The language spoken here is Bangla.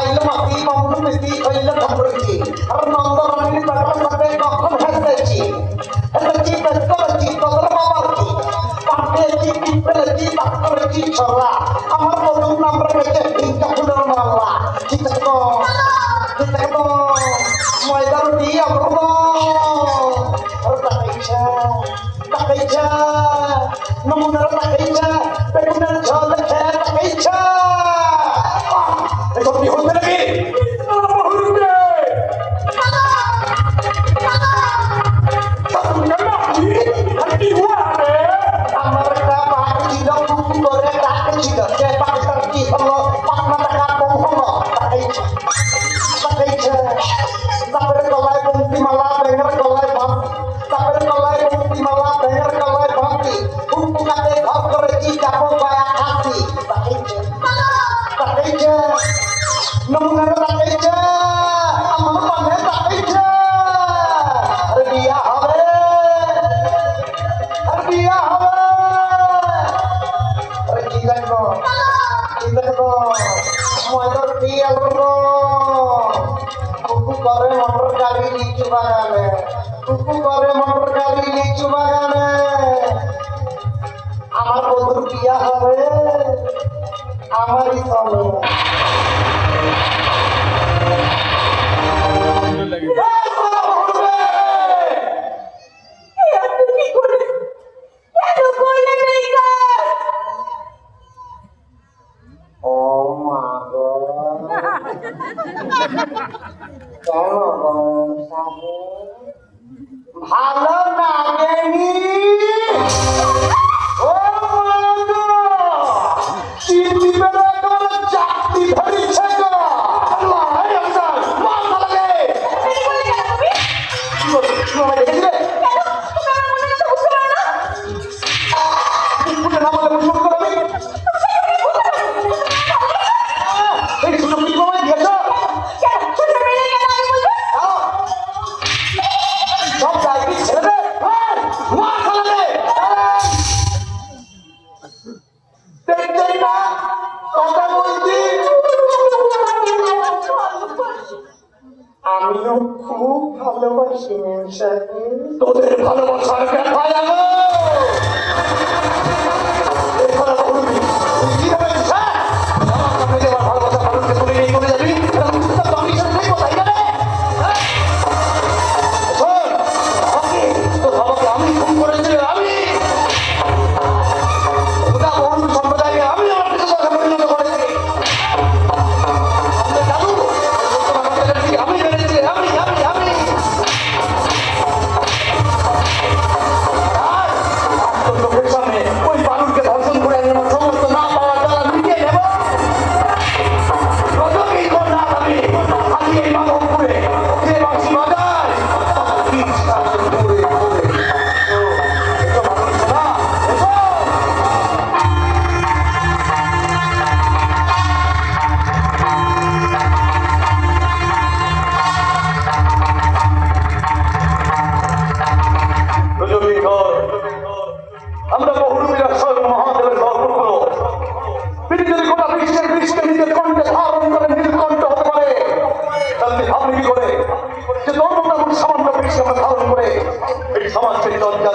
খাইলো মাটি মামুন মিটি হইলো ঠাকুরজি আর নন্দরানীর বেটার সাথে কখন হেসেছি হেসেছি বেসরেছি তোদের বাবার কি পাঠিয়েছি পিঁপড়েছি বাস করেছি ছড়া আমার বধুর নাম রেখেছে ভিক্ষা ফুলের মাল্লা ঠিক আছে তো ময়দা রুটি অপূর্ব তাকাইছা নমুনার তাকাইছা বেগুনের ঝোল খেয়ে তাকাইছা এসব কি হচ্ছে নাকি আমার একটা বাঘ ছিল কুকু করে ডাকছিল সে বাঘটার কি হলো ৫ টাকা কম হলো তাকাইছা তারপরে গলায় বন্তিমালা ব্যাঙের গলায় বাঁধি তারপরে গলায় বন্তিমালা ব্যাঙের গলায় বাঁধি কুকুকাতে ঘর করেছি যাবো গয়া খাসি তাকাইছে নমুনারে তাকাইছে আমার পানে তাকাইছে আরে বিয়া হবে আরে কি দেখবো ময়দার বিয়ে করবো কুকু করে মোটর গাড়ি লিচু বাগানে আমার বধুর বিয়া হবে আমারই চলে ও মা গো ভালো লাগেনি ও চাকরি ধরেছে গো আমিও খুব ভালোবাসি তোদের ভালোবাসার ব্যাপারে আমরা বহুরূপীরা স্বয়ং মহাদেবের গর্ভপুত্র তিনি যদি গোটা বিশ্বের বৃষ্টি নিজের কণ্ঠে ধারণ করে নীলকণ্ঠ হতে পারে তাহলে ভাবনি কি করে যে ধর্ম সামান্য বৃষ্টি আমরা ধারণ করে এই সমাজকে দরকার